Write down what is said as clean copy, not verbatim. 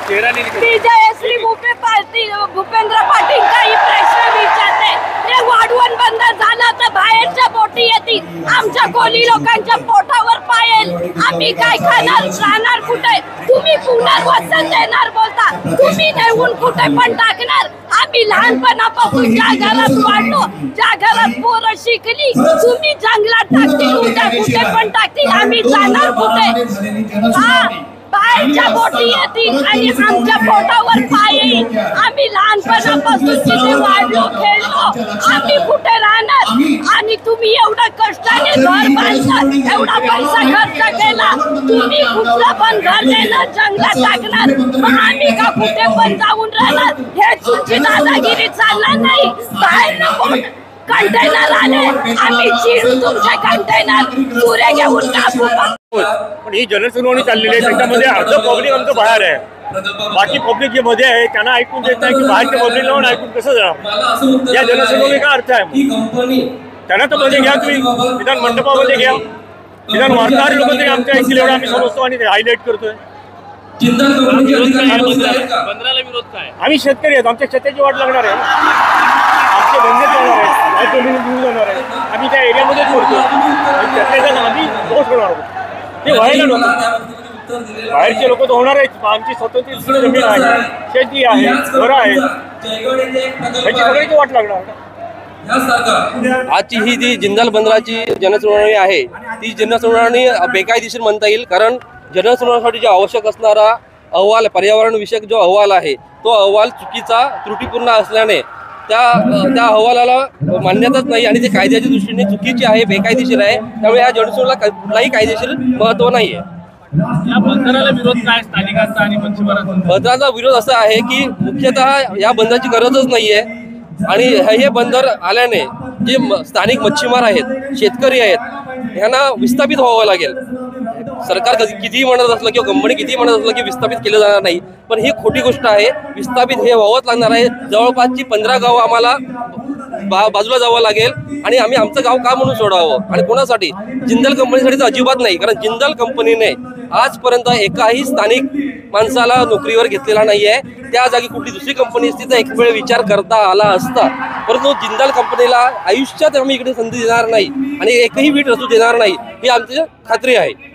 चेहरा नहीं निकल विजयश्री भूपेंद्र पाटील काही प्रश्न विचारते हे वाढवण बंद झाला तर बाहेरच्या बोटी येतील आमच्या कोली लोकांच्या पोटावर पायल आम्ही काय खाणार राहणार कुठे तुम्ही पुनर्वसन देणार बोलता तुम्ही नेऊन कुठे पण टाकणार आम्ही लहानपणापासून ज्या घरात वाढलो ज्या घरात पोरं शिकली तुम्ही जंगलात टाकतील उद्या कुठे पण टाकतील आम्ही जाणार कुठे बाहेरच्या बोटी येतील आणि आमच्या पोटावर पाय येईल आम्ही लहानपणापासून जिथे वाढलो खेळलो आम्ही कुठे राहणार आणि तुम्ही एवढं कष्टाने घर बांधलं एवढा पैसा खर्च केला तुम्ही कुठलं पण घर देणार जंगलात टाकणार मग आम्ही का कुठे पण जाऊन राहणार हे तुमची दादागिरी चालणार नाही बाहेर कंटेनर आले आम्ही चिरू तुमचे कंटेनर पुरे घेऊन कापू पण ही जनसुनावणी चाललेली आहे त्याच्यामध्ये अर्ध पब्लिक आमचं बाहेर आहे बाकी पब्लिक जे मध्ये आहे त्यांना ऐकून देत नाही की बाहेरच्या पब्लिक लावून ऐकून कसं जाणार या जनसुनावणी काय अर्थ आहे त्यांना तर मध्ये घ्या तुम्ही विधान मंडपामध्ये घ्या विधान वार्ताहर लोक तरी आमच्या ऐकतील एवढं आम्ही समजतो आणि हायलाईट करतोय आम्ही शेतकरी आहेत आमच्या शेताची वाट लागणार आहे आमचे धंदे चालणार आहेत जाणार आहे आम्ही त्या एरियामध्येच करतो आम्ही दोष होणार आहोत ते व्हायला नको बाहेरचे लोक तर होणार आहेत आमची स्वतंत्र जमीन आहे शेती आहे घरं आहेत त्याची सगळ्याची वाट लागणार आजची ही जी जिंदाल बंदराची जनसुनावणी आहे ती जनसुनावणी बेकायदेशीर म्हणता येईल कारण जनसुनावणीसाठी जो आवश्यक असणारा अहवाल पर्यावरण विषयक जो अहवाल आहे तो अहवाल चुकीचा त्रुटीपूर्ण असल्याने त्या अहवालाला मान्यताच नाही आणि ते कायद्याच्या दृष्टीने चुकीची आहे बेकायदेशीर आहे त्यामुळे या जनसुनावणीला कुठलाही कायदेशीर महत्त्व नाही आहे। या बंदराला विरोध काय स्थानिकांचा आणि मच्छीमारांचा? बंदराचा विरोध असा आहे की मुख्यतः या बंदराची गरजच नाहीये आणि हे बंदर आल्याने जे स्थानिक मच्छीमार आहेत शेतकरी आहेत ह्यांना विस्थापित व्हावं लागेल। सरकार कितीही म्हणत असलं किंवा कंपनी कितीही म्हणत असलं की विस्थापित केलं जाणार नाही पण ही खोटी गोष्ट आहे विस्थापित हे व्हावंच लागणार आहे। जवळपासची 15 गावं आम्हाला बाजूला जावं लागेल आणि आम्ही आमचं गाव का म्हणून सोडावं आणि कोणासाठी जिंदाल कंपनीसाठी तर अजिबात नाही कारण जिंदाल कंपनीने आजपर्यंत एकाही स्थानिक माणसाला नोकरीवर घेतलेला नाही आहे। त्या जागी कुठली दुसरी कंपनी असती तर एक वेळ विचार करता आला असता परंतु जिंदाल कंपनीला आयुष्यात आम्ही इकडे संधी देणार नाही आणि एकही वीट रचू देणार नाही ही आमची खात्री आहे।